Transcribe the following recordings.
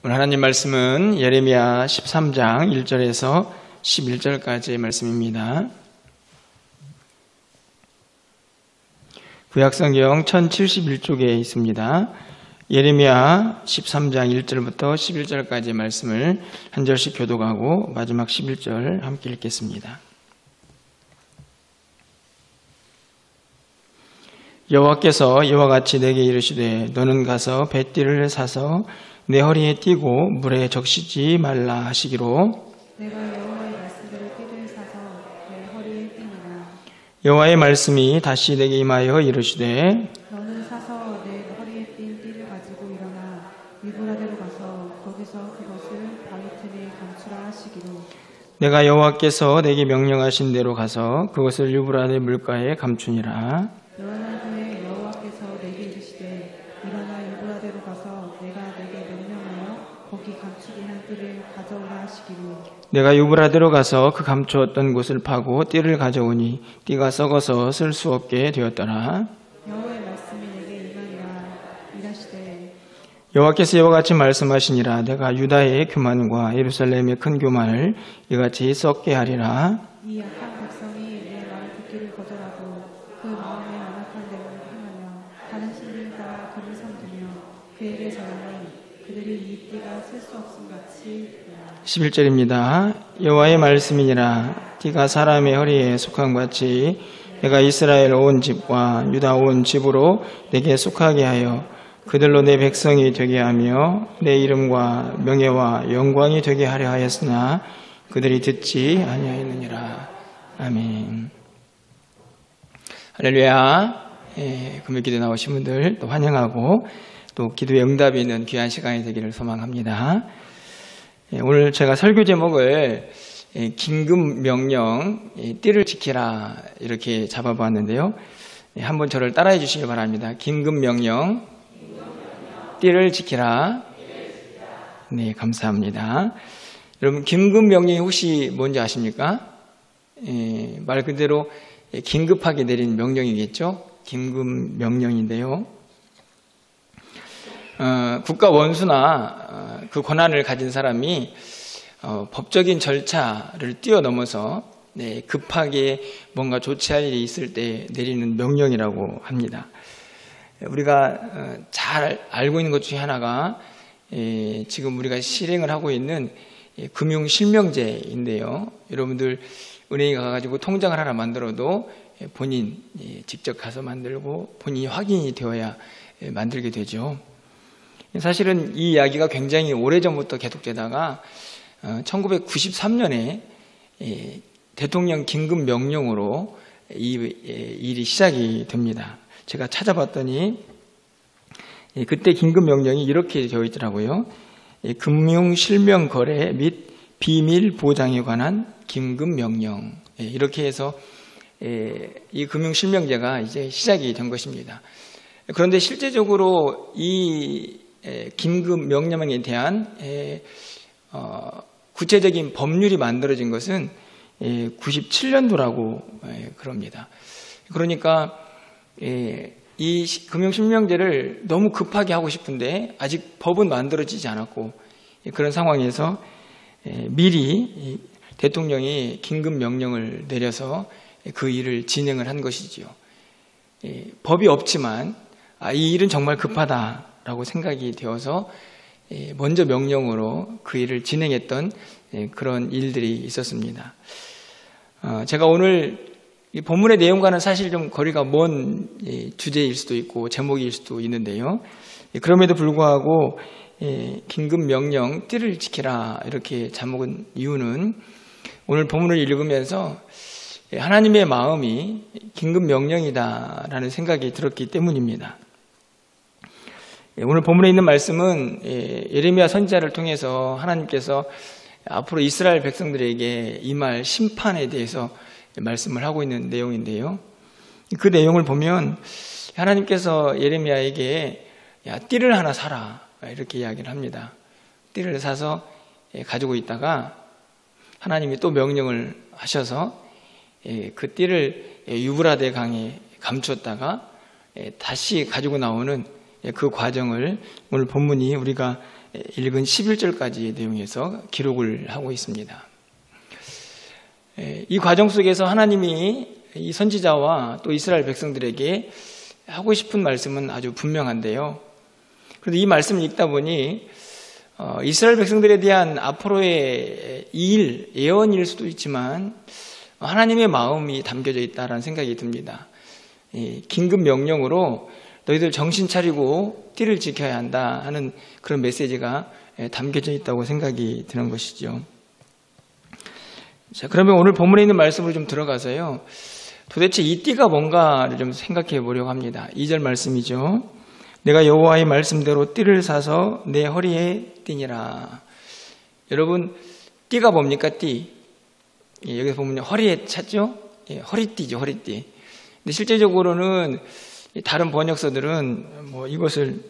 오늘 하나님 말씀은 예레미야 13장 1절에서 11절까지의 말씀입니다. 구약성경 1071쪽에 있습니다. 예레미야 13장 1절부터 11절까지의 말씀을 한 절씩 교독하고 마지막 11절 함께 읽겠습니다. 여호와께서 이와 같이 내게 이르시되 너는 가서 뱃띠를 사서 내 허리에 띠고 물에 적시지 말라 하시기로 내가 여호와의 말씀대로 띠를 사서 내 허리에 띠니라. 여호와의 말씀이 다시 내게 임하여 이르시되 너는 사서 내 허리에 띈 띠를 가지고 일어나 유브라데로 가서 거기서 그것을 바위 틈에 감추라 하시기로 내가 여호와께서 내게 명령하신 대로 가서 그것을 유브라데 물가에 감추니라. 일어난 후에 여호와께서 내게 이르시되 일어나 유브라데로 가서 내가 내게 명령하여 거기 감추게 한 띠를 가져오라 하시기로 내가 유브라데로 가서 그 감추었던 곳을 파고 띠를 가져오니 띠가 썩어서 쓸 수 없게 되었더라. 여호와의 말씀이 내게 임하니라. 이라시되 여호와께서 이와 같이 말씀하시니라. 내가 유다의 교만과 예루살렘의 큰 교만을 이같이 썩게 하리라. 이 약한 백성이 내 말을 듣기를 거절하고 그 마음에 완악한 대로 행하며 다른 신들을 따라 그를 섬기며 그에게 절하니 그들이 이 띠가 셀 수 없음 같이 11절입니다. 여호와의 말씀이니라. 띠가 사람의 허리에 속한 같이 내가 이스라엘 온 집과 유다 온 집으로 내게 속하게 하여 그들로 내 백성이 되게 하며 내 이름과 명예와 영광이 되게 하려 하였으나 그들이 듣지 아니하였느니라. 아멘. 할렐루야. 금요 기도 나오신 분들 또 환영하고 또 기도의 응답이 있는 귀한 시간이 되기를 소망합니다. 오늘 제가 설교 제목을 긴급 명령, 띠를 지키라 이렇게 잡아보았는데요. 한번 저를 따라해 주시기 바랍니다. 긴급 명령, 띠를 지키라. 네, 감사합니다. 여러분, 긴급 명령이 혹시 뭔지 아십니까? 말 그대로 긴급하게 내린 명령이겠죠? 긴급 명령인데요. 국가 원수나 그 권한을 가진 사람이 법적인 절차를 뛰어넘어서 급하게 뭔가 조치할 일이 있을 때 내리는 명령이라고 합니다. 우리가 잘 알고 있는 것 중에 하나가 지금 우리가 실행을 하고 있는 금융실명제인데요. 여러분들 은행에 가가지고 통장을 하나 만들어도 본인 직접 가서 만들고 본인이 확인이 되어야 만들게 되죠. 사실은 이 이야기가 굉장히 오래전부터 계속되다가 1993년에 대통령 긴급 명령으로 이 일이 시작이 됩니다. 제가 찾아봤더니 그때 긴급 명령이 이렇게 되어 있더라고요. 금융실명거래 및 비밀 보장에 관한 긴급 명령. 이렇게 해서 이 금융실명제가 이제 시작이 된 것입니다. 그런데 실제적으로 이 긴급 명령에 대한 구체적인 법률이 만들어진 것은 97년도라고 그럽니다. 그러니까 이 금융실명제를 너무 급하게 하고 싶은데 아직 법은 만들어지지 않았고 그런 상황에서 미리 대통령이 긴급 명령을 내려서 그 일을 진행을 한 것이지요. 법이 없지만 이 일은 정말 급하다라고 생각이 되어서 먼저 명령으로 그 일을 진행했던 그런 일들이 있었습니다. 제가 오늘 이 본문의 내용과는 사실 좀 거리가 먼 주제일 수도 있고 제목일 수도 있는데요. 그럼에도 불구하고 긴급 명령 띠를 지키라 이렇게 제목은 이유는 오늘 본문을 읽으면서 하나님의 마음이 긴급 명령이다라는 생각이 들었기 때문입니다. 오늘 본문에 있는 말씀은 예레미야 선지자를 통해서 하나님께서 앞으로 이스라엘 백성들에게 임할 심판에 대해서 말씀을 하고 있는 내용인데요. 그 내용을 보면 하나님께서 예레미야에게 띠를 하나 사라 이렇게 이야기를 합니다. 띠를 사서 가지고 있다가 하나님이 또 명령을 하셔서 그 띠를 유브라데 강에 감추었다가 다시 가지고 나오는 그 과정을 오늘 본문이 우리가 읽은 11절까지의 내용에서 기록을 하고 있습니다. 이 과정 속에서 하나님이 이 선지자와 또 이스라엘 백성들에게 하고 싶은 말씀은 아주 분명한데요. 그런데 이 말씀을 읽다 보니 이스라엘 백성들에 대한 앞으로의 일, 예언일 수도 있지만 하나님의 마음이 담겨져 있다는 생각이 듭니다. 긴급 명령으로 너희들 정신 차리고 띠를 지켜야 한다 하는 그런 메시지가 담겨져 있다고 생각이 드는 것이죠. 자, 그러면 오늘 본문에 있는 말씀으로 좀 들어가서요. 도대체 이 띠가 뭔가를 좀 생각해 보려고 합니다. 2절 말씀이죠. 내가 여호와의 말씀대로 띠를 사서 내 허리에 띠니라. 여러분, 띠가 뭡니까? 띠. 여기서 보면 허리에 찾죠? 허리띠죠, 허리띠. 근데 실제적으로는 다른 번역서들은 이것을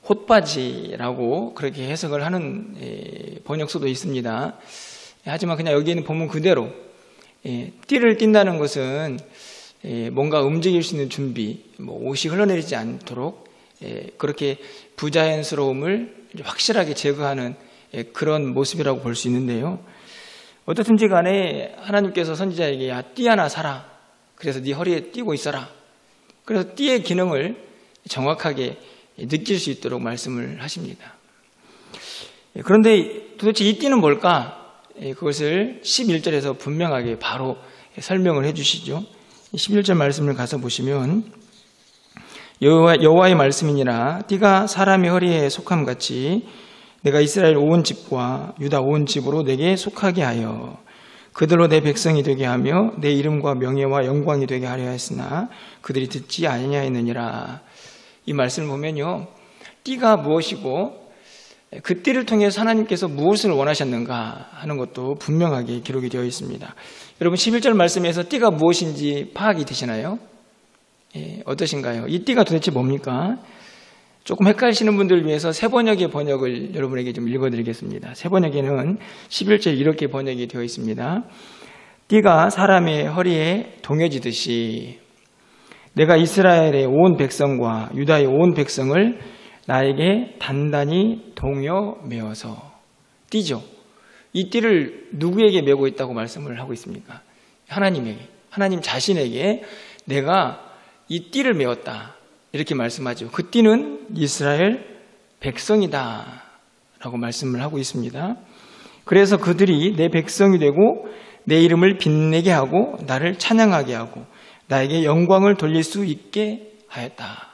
홑바지라고 그렇게 해석을 하는 번역서도 있습니다. 하지만 그냥 여기에는 본문 그대로 띠를 띈다는 것은 뭔가 움직일 수 있는 준비, 옷이 흘러내리지 않도록 그렇게 부자연스러움을 확실하게 제거하는 그런 모습이라고 볼 수 있는데요. 어떻든지 간에 하나님께서 선지자에게 야, 띠 하나 사라. 그래서 네 허리에 띠고 있어라. 그래서 띠의 기능을 정확하게 느낄 수 있도록 말씀을 하십니다. 그런데 도대체 이 띠는 뭘까? 그것을 11절에서 분명하게 바로 설명을 해주시죠. 11절 말씀을 가서 보시면 여호와의 말씀이니라 띠가 사람의 허리에 속함같이 내가 이스라엘 온 집과 유다 온 집으로 내게 속하게 하여 그들로 내 백성이 되게 하며 내 이름과 명예와 영광이 되게 하려 했으나 그들이 듣지 아니하였느니라. 이 말씀을 보면요, 띠가 무엇이고 그 띠를 통해서 하나님께서 무엇을 원하셨는가 하는 것도 분명하게 기록이 되어 있습니다. 여러분 11절 말씀에서 띠가 무엇인지 파악이 되시나요? 어떠신가요? 이 띠가 도대체 뭡니까? 조금 헷갈리시는 분들을 위해서 세번역의 번역을 여러분에게 좀 읽어드리겠습니다. 세번역에는 11절 이렇게 번역이 되어 있습니다. 띠가 사람의 허리에 동여지듯이 내가 이스라엘의 온 백성과 유다의 온 백성을 나에게 단단히 동여 메어서. 띠죠. 이 띠를 누구에게 메고 있다고 말씀을 하고 있습니까? 하나님에게, 하나님 자신에게 내가 이 띠를 메었다 이렇게 말씀하죠. 그 띠는 이스라엘 백성이다 라고 말씀을 하고 있습니다. 그래서 그들이 내 백성이 되고 내 이름을 빛내게 하고 나를 찬양하게 하고 나에게 영광을 돌릴 수 있게 하였다.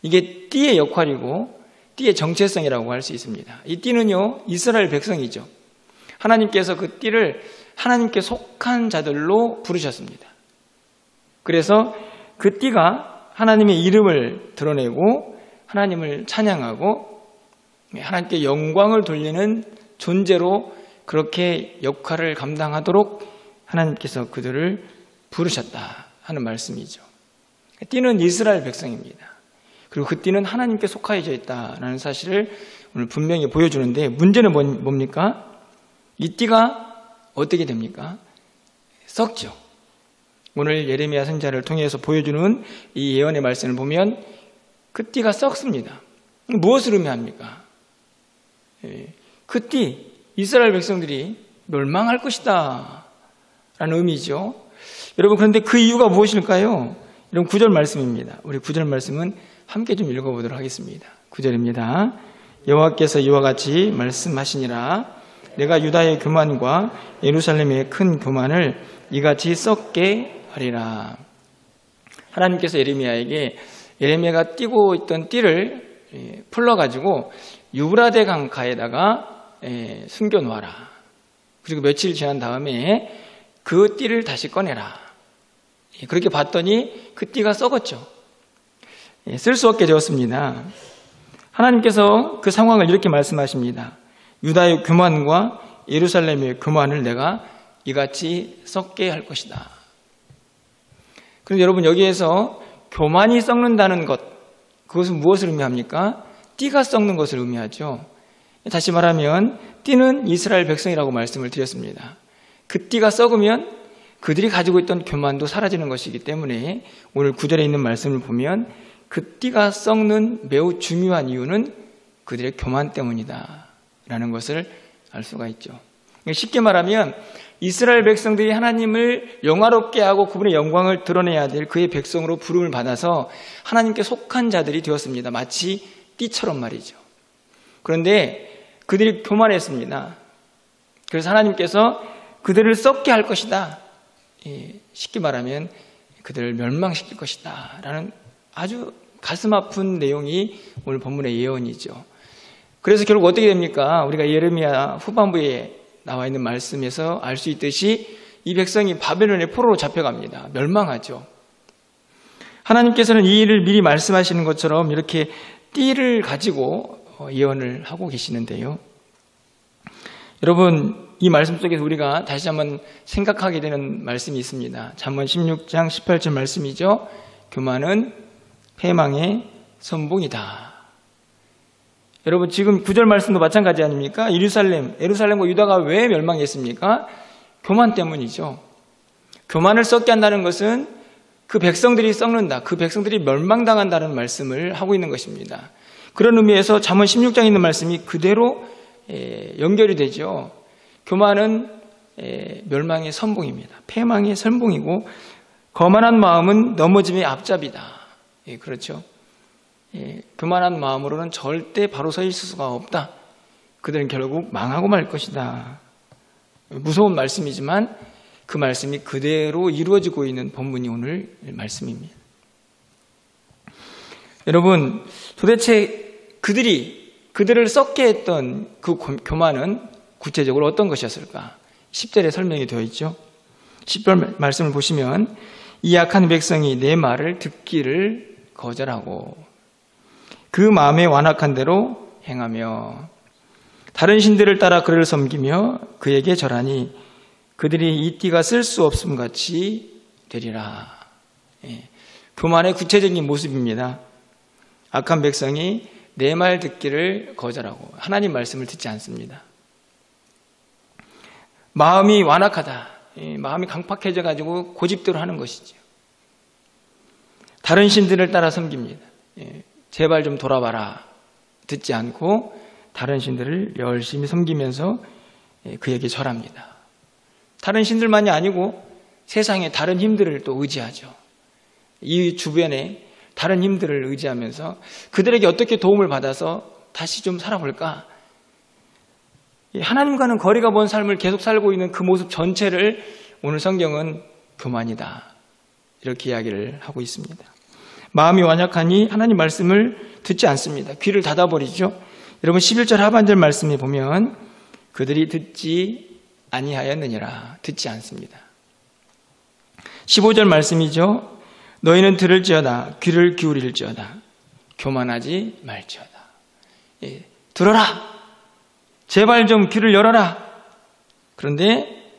이게 띠의 역할이고 띠의 정체성이라고 할 수 있습니다. 이 띠는요, 이스라엘 백성이죠. 하나님께서 그 띠를 하나님께 속한 자들로 부르셨습니다. 그래서 그 띠가 하나님의 이름을 드러내고 하나님을 찬양하고 하나님께 영광을 돌리는 존재로 그렇게 역할을 감당하도록 하나님께서 그들을 부르셨다 하는 말씀이죠. 띠는 이스라엘 백성입니다. 그리고 그 띠는 하나님께 속하여져 있다는 사실을 오늘 분명히 보여주는데 문제는 뭡니까? 이 띠가 어떻게 됩니까? 썩죠. 오늘 예레미야 선지자를 통해서 보여주는 이 예언의 말씀을 보면 그 띠가 썩습니다. 무엇을 의미합니까? 그 띠, 이스라엘 백성들이 멸망할 것이다 라는 의미죠. 여러분, 그런데 그 이유가 무엇일까요? 이런 9절 말씀입니다. 우리 9절 말씀은 함께 좀 읽어보도록 하겠습니다. 9절입니다. 여호와께서 이와 같이 말씀하시니라 내가 유다의 교만과 예루살렘의 큰 교만을 이같이 썩게 하리라. 하나님께서 예레미야가 띠고 있던 띠를 풀러가지고 유브라데 강가에다가 숨겨놓아라. 그리고 며칠 지난 다음에 그 띠를 다시 꺼내라. 그렇게 봤더니 그 띠가 썩었죠. 쓸 수 없게 되었습니다. 하나님께서 그 상황을 이렇게 말씀하십니다. 유다의 교만과 예루살렘의 교만을 내가 이같이 썩게 할 것이다. 그런데 여러분, 여기에서 교만이 썩는다는 것, 그것은 무엇을 의미합니까? 띠가 썩는 것을 의미하죠. 다시 말하면 띠는 이스라엘 백성이라고 말씀을 드렸습니다. 그 띠가 썩으면 그들이 가지고 있던 교만도 사라지는 것이기 때문에 오늘 9절에 있는 말씀을 보면 그 띠가 썩는 매우 중요한 이유는 그들의 교만 때문이다 라는 것을 알 수가 있죠. 쉽게 말하면 이스라엘 백성들이 하나님을 영화롭게 하고 그분의 영광을 드러내야 될 그의 백성으로 부름을 받아서 하나님께 속한 자들이 되었습니다. 마치 띠처럼 말이죠. 그런데 그들이 교만했습니다. 그래서 하나님께서 그들을 썩게 할 것이다. 쉽게 말하면 그들을 멸망시킬 것이다 라는 아주 가슴 아픈 내용이 오늘 본문의 예언이죠. 그래서 결국 어떻게 됩니까? 우리가 예레미야 후반부에 나와 있는 말씀에서 알 수 있듯이 이 백성이 바벨론의 포로로 잡혀갑니다. 멸망하죠. 하나님께서는 이 일을 미리 말씀하시는 것처럼 이렇게 띠를 가지고 예언을 하고 계시는데요. 여러분, 이 말씀 속에서 우리가 다시 한번 생각하게 되는 말씀이 있습니다. 잠언 16장 18절 말씀이죠. 교만은 패망의 선봉이다. 여러분, 지금 9절 말씀도 마찬가지 아닙니까? 예루살렘과 유다가 왜 멸망했습니까? 교만 때문이죠. 교만을 썩게 한다는 것은 그 백성들이 썩는다, 그 백성들이 멸망당한다는 말씀을 하고 있는 것입니다. 그런 의미에서 잠언 16장에 있는 말씀이 그대로 연결이 되죠. 교만은 멸망의 선봉입니다. 패망의 선봉이고 거만한 마음은 넘어짐의 앞잡이다. 그렇죠. 교만한 마음으로는 절대 바로 서 있을 수가 없다. 그들은 결국 망하고 말 것이다. 무서운 말씀이지만 그 말씀이 그대로 이루어지고 있는 본문이 오늘 말씀입니다. 여러분, 도대체 그들을 썩게 했던 그 교만은 구체적으로 어떤 것이었을까? 10절에 설명이 되어 있죠. 10절 말씀을 보시면 이 악한 백성이 내 말을 듣기를 거절하고 그 마음에 완악한 대로 행하며 다른 신들을 따라 그를 섬기며 그에게 절하니 그들이 이 띠가 쓸 수 없음 같이 되리라. 교만의 구체적인 모습입니다. 악한 백성이 내 말 듣기를 거절하고 하나님 말씀을 듣지 않습니다. 마음이 완악하다. 마음이 강팍해져 가지고 고집대로 하는 것이죠. 다른 신들을 따라 섬깁니다. 제발 좀 돌아봐라. 듣지 않고 다른 신들을 열심히 섬기면서 그에게 절합니다. 다른 신들만이 아니고 세상의 다른 힘들을 또 의지하죠. 이 주변에 다른 힘들을 의지하면서 그들에게 어떻게 도움을 받아서 다시 좀 살아볼까? 하나님과는 거리가 먼 삶을 계속 살고 있는 그 모습 전체를 오늘 성경은 교만이다. 이렇게 이야기를 하고 있습니다. 마음이 완약하니 하나님 말씀을 듣지 않습니다. 귀를 닫아버리죠. 여러분 11절 하반절 말씀에 보면 그들이 듣지 아니하였느니라. 듣지 않습니다. 15절 말씀이죠. 너희는 들을지어다. 귀를 기울일지어다. 교만하지 말지어다. 들어라. 제발 좀 귀를 열어라. 그런데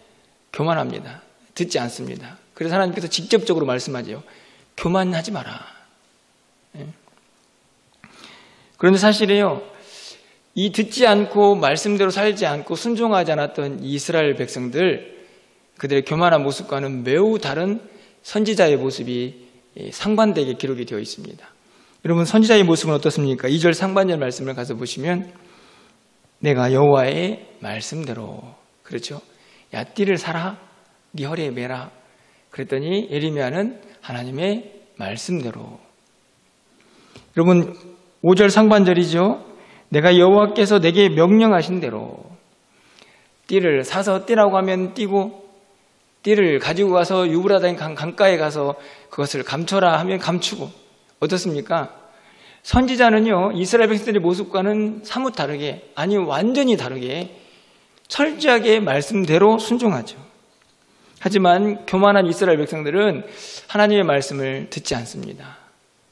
교만합니다. 듣지 않습니다. 그래서 하나님께서 직접적으로 말씀하죠. 교만하지 마라. 그런데 사실이요, 이 듣지 않고 말씀대로 살지 않고 순종하지 않았던 이스라엘 백성들, 그들의 교만한 모습과는 매우 다른 선지자의 모습이 상반되게 기록이 되어 있습니다. 여러분, 선지자의 모습은 어떻습니까? 2절 상반절 말씀을 가서 보시면 내가 여호와의 말씀대로, 그렇죠? 야, 띠를 사라, 네 허리에 매라. 그랬더니 예레미야는 하나님의 말씀대로. 여러분 5절 상반절이죠. 내가 여호와께서 내게 명령하신 대로. 띠를 사서 띠라고 하면 띠고, 띠를 가지고 가서 유브라데 강가에 가서 그것을 감춰라 하면 감추고. 어떻습니까? 선지자는요, 이스라엘 백성들의 모습과는 사뭇 다르게, 아니 완전히 다르게 철저하게 말씀대로 순종하죠. 하지만 교만한 이스라엘 백성들은 하나님의 말씀을 듣지 않습니다.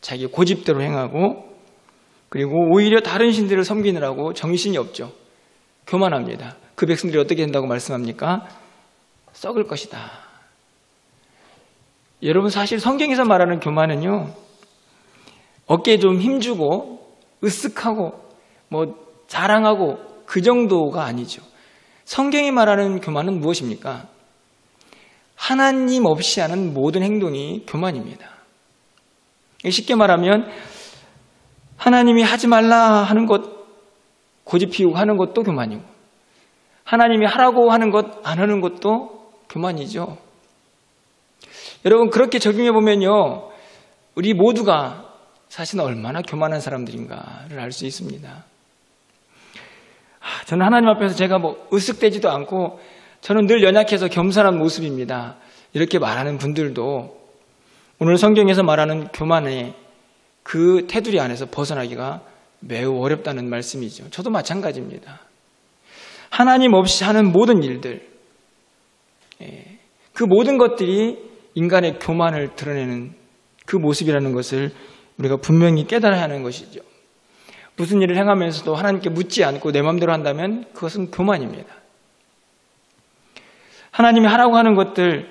자기 고집대로 행하고, 그리고 오히려 다른 신들을 섬기느라고 정신이 없죠. 교만합니다. 그 백성들이 어떻게 된다고 말씀합니까? 썩을 것이다. 여러분, 사실 성경에서 말하는 교만은요, 어깨에 좀 힘주고 으쓱하고 자랑하고 그 정도가 아니죠. 성경이 말하는 교만은 무엇입니까? 하나님 없이 하는 모든 행동이 교만입니다. 쉽게 말하면 하나님이 하지 말라 하는 것 고집 피우고 하는 것도 교만이고, 하나님이 하라고 하는 것 안 하는 것도 교만이죠. 여러분, 그렇게 적용해 보면요, 우리 모두가 사실은 얼마나 교만한 사람들인가를 알 수 있습니다. 저는 하나님 앞에서 제가 으쓱대지도 않고 저는 늘 연약해서 겸손한 모습입니다, 이렇게 말하는 분들도 오늘 성경에서 말하는 교만의 그 테두리 안에서 벗어나기가 매우 어렵다는 말씀이죠. 저도 마찬가지입니다. 하나님 없이 하는 모든 일들, 그 모든 것들이 인간의 교만을 드러내는 그 모습이라는 것을 우리가 분명히 깨달아야 하는 것이죠. 무슨 일을 행하면서도 하나님께 묻지 않고 내 마음대로 한다면 그것은 교만입니다. 하나님이 하라고 하는 것들,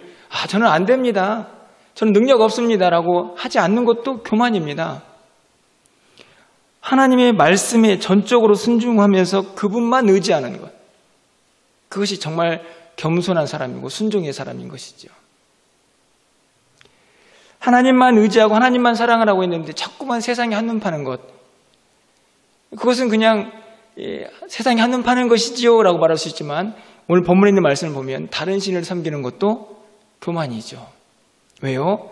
저는 안 됩니다, 저는 능력 없습니다 라고 하지 않는 것도 교만입니다. 하나님의 말씀에 전적으로 순종하면서 그분만 의지하는 것, 그것이 정말 겸손한 사람이고 순종의 사람인 것이죠. 하나님만 의지하고 하나님만 사랑하라고 했는데 자꾸만 세상에 한눈 파는 것, 그것은 그냥 세상에 한눈 파는 것이지요 라고 말할 수 있지만, 오늘 본문에 있는 말씀을 보면 다른 신을 섬기는 것도 교만이죠. 왜요?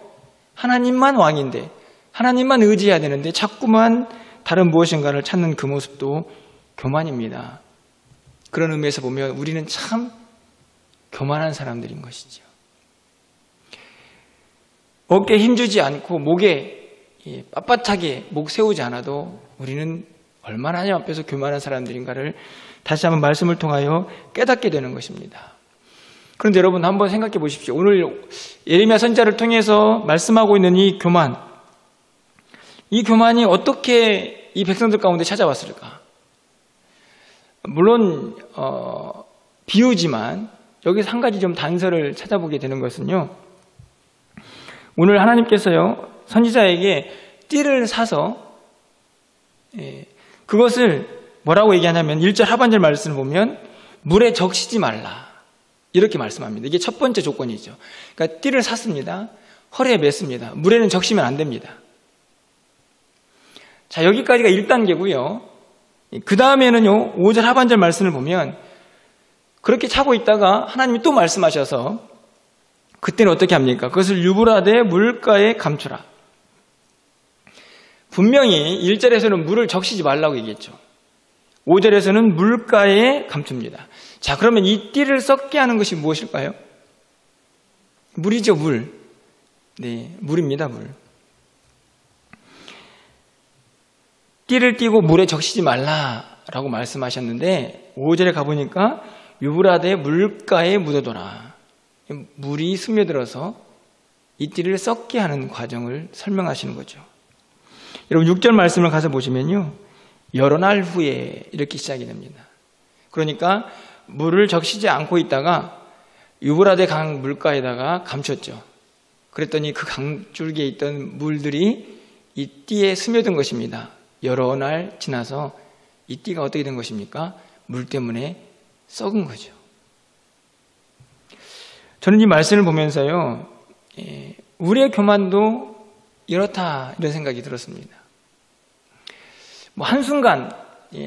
하나님만 왕인데, 하나님만 의지해야 되는데 자꾸만 다른 무엇인가를 찾는 그 모습도 교만입니다. 그런 의미에서 보면 우리는 참 교만한 사람들인 것이죠. 어깨에 힘주지 않고 목에 빳빳하게 목 세우지 않아도 우리는 얼마나 하나님 앞에서 교만한 사람들인가를 다시 한번 말씀을 통하여 깨닫게 되는 것입니다. 그런데 여러분, 한번 생각해 보십시오. 오늘 예레미야 선지자를 통해서 말씀하고 있는 이 교만, 이 교만이 어떻게 이 백성들 가운데 찾아왔을까? 물론 비유지만 여기서 한 가지 좀 단서를 찾아보게 되는 것은요, 오늘 하나님께서요 선지자에게 띠를 사서 그것을 뭐라고 얘기하냐면 1절 하반절 말씀을 보면 물에 적시지 말라 이렇게 말씀합니다. 이게 첫 번째 조건이죠. 그러니까 띠를 샀습니다. 허리에 맸습니다. 물에는 적시면 안 됩니다. 자, 여기까지가 1단계고요. 그 다음에는요 5절 하반절 말씀을 보면 그렇게 차고 있다가 하나님이 또 말씀하셔서 그때는 어떻게 합니까? 그것을 유브라데 물가에 감추라. 분명히 1절에서는 물을 적시지 말라고 얘기했죠. 5절에서는 물가에 감춥니다. 자, 그러면 이 띠를 썩게 하는 것이 무엇일까요? 물이죠, 물. 네, 물입니다, 물. 띠를 띠고 물에 적시지 말라라고 말씀하셨는데 5절에 가보니까 유브라데 물가에 묻어둬라. 물이 스며들어서 이 띠를 썩게 하는 과정을 설명하시는 거죠. 여러분 6절 말씀을 가서 보시면요, 여러 날 후에 이렇게 시작이 됩니다. 그러니까 물을 적시지 않고 있다가 유브라데 강 물가에다가 감췄죠. 그랬더니 그 강줄기에 있던 물들이 이 띠에 스며든 것입니다. 여러 날 지나서 이 띠가 어떻게 된 것입니까? 물 때문에 썩은 거죠. 저는 이 말씀을 보면서요, 우리의 교만도 이렇다 이런 생각이 들었습니다. 한순간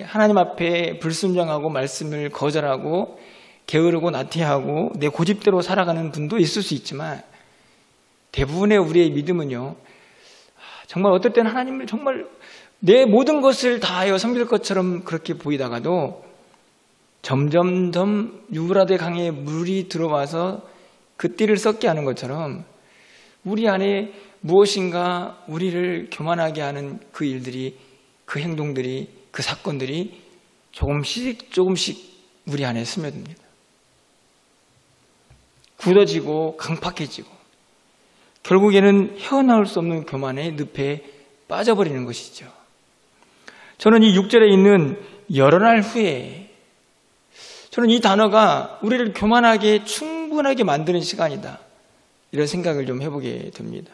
하나님 앞에 불순종하고 말씀을 거절하고 게으르고 나태하고 내 고집대로 살아가는 분도 있을 수 있지만 대부분의 우리의 믿음은요, 정말 어떨 때는 하나님을 정말 내 모든 것을 다하여 섬길 것처럼 그렇게 보이다가도 점점점 유브라데 강에 물이 들어와서 그 띠를 썩게 하는 것처럼 우리 안에 무엇인가 우리를 교만하게 하는 그 일들이, 그 행동들이, 그 사건들이 조금씩 우리 안에 스며듭니다. 굳어지고 강팍해지고 결국에는 헤어나올 수 없는 교만의 늪에 빠져버리는 것이죠. 저는 이 6절에 있는 여러 날 후에, 저는 이 단어가 우리를 교만하게 충분하게 만드는 시간이다 이런 생각을 좀 해보게 됩니다.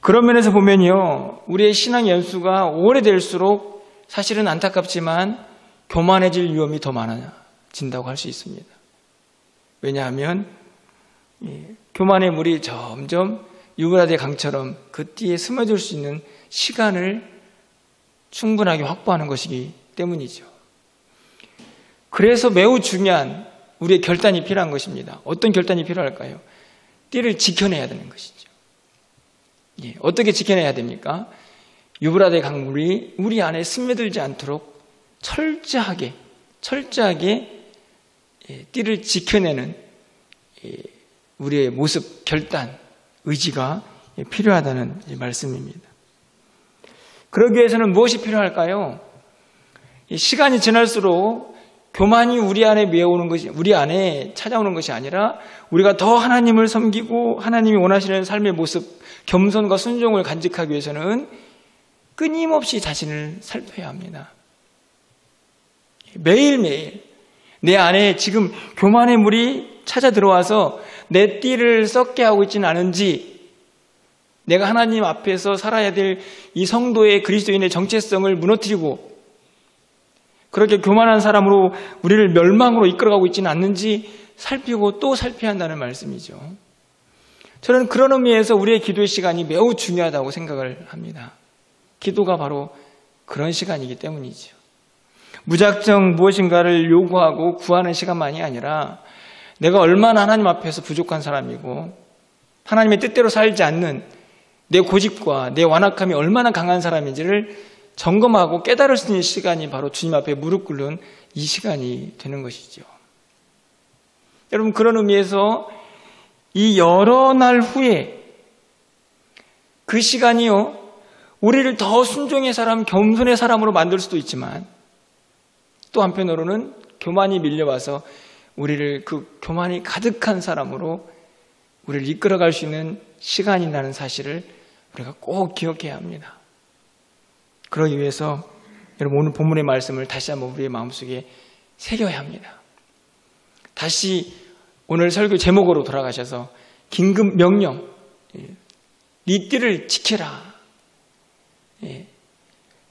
그런 면에서 보면요, 우리의 신앙 연수가 오래될수록 사실은 안타깝지만 교만해질 위험이 더 많아진다고 할 수 있습니다. 왜냐하면 교만의 물이 점점 유브라데 강처럼 그 띠에 스며들 수 있는 시간을 충분하게 확보하는 것이기 때문이죠. 그래서 매우 중요한 우리의 결단이 필요한 것입니다. 어떤 결단이 필요할까요? 띠를 지켜내야 되는 것이죠. 예, 어떻게 지켜내야 됩니까? 유브라데 강물이 우리 안에 스며들지 않도록 철저하게 띠를 지켜내는 우리의 모습, 결단, 의지가 필요하다는 말씀입니다. 그러기 위해서는 무엇이 필요할까요? 시간이 지날수록 교만이 우리 안에 메어오는 것이, 우리 안에 찾아오는 것이 아니라 우리가 더 하나님을 섬기고 하나님이 원하시는 삶의 모습, 겸손과 순종을 간직하기 위해서는 끊임없이 자신을 살펴야 합니다. 매일매일 내 안에 지금 교만의 물이 찾아 들어와서 내 띠를 썩게 하고 있지는 않은지, 내가 하나님 앞에서 살아야 될 이 성도의 그리스도인의 정체성을 무너뜨리고 그렇게 교만한 사람으로 우리를 멸망으로 이끌어가고 있지는 않는지 살피고 또 살펴야 한다는 말씀이죠. 저는 그런 의미에서 우리의 기도의 시간이 매우 중요하다고 생각을 합니다. 기도가 바로 그런 시간이기 때문이죠. 무작정 무엇인가를 요구하고 구하는 시간만이 아니라 내가 얼마나 하나님 앞에서 부족한 사람이고 하나님의 뜻대로 살지 않는 내 고집과 내 완악함이 얼마나 강한 사람인지를 점검하고 깨달을 수 있는 시간이 바로 주님 앞에 무릎 꿇는 이 시간이 되는 것이죠. 여러분, 그런 의미에서 이 여러 날 후에 그 시간이요, 우리를 더 순종의 사람, 겸손의 사람으로 만들 수도 있지만 또 한편으로는 교만이 밀려와서 우리를 그 교만이 가득한 사람으로 우리를 이끌어갈 수 있는 시간이라는 사실을 우리가 꼭 기억해야 합니다. 그러기 위해서 여러분, 오늘 본문의 말씀을 다시 한번 우리의 마음속에 새겨야 합니다. 다시 오늘 설교 제목으로 돌아가셔서 긴급 명령, 네 띠를 지켜라.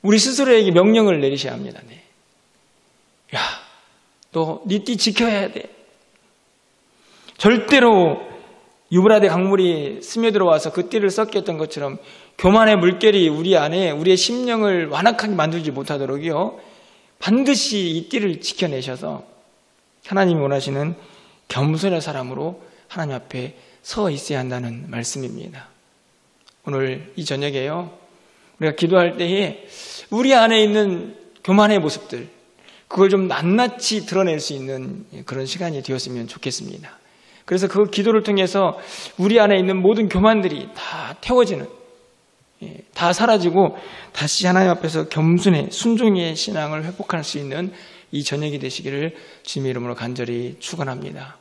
우리 스스로에게 명령을 내리셔야 합니다. 야, 너 네 띠 지켜야 돼. 절대로 유브라데 강물이 스며들어와서 그 띠를 썩게 했던 것처럼 교만의 물결이 우리 안에 우리의 심령을 완악하게 만들지 못하도록요, 반드시 이 띠를 지켜내셔서 하나님이 원하시는 겸손의 사람으로 하나님 앞에 서 있어야 한다는 말씀입니다. 오늘 이 저녁에요, 우리가 기도할 때에 우리 안에 있는 교만의 모습들, 그걸 좀 낱낱이 드러낼 수 있는 그런 시간이 되었으면 좋겠습니다. 그래서 그 기도를 통해서 우리 안에 있는 모든 교만들이 다 태워지는, 다 사라지고 다시 하나님 앞에서 겸손의 순종의 신앙을 회복할 수 있는 이 저녁이 되시기를 주님의 이름으로 간절히 축원합니다.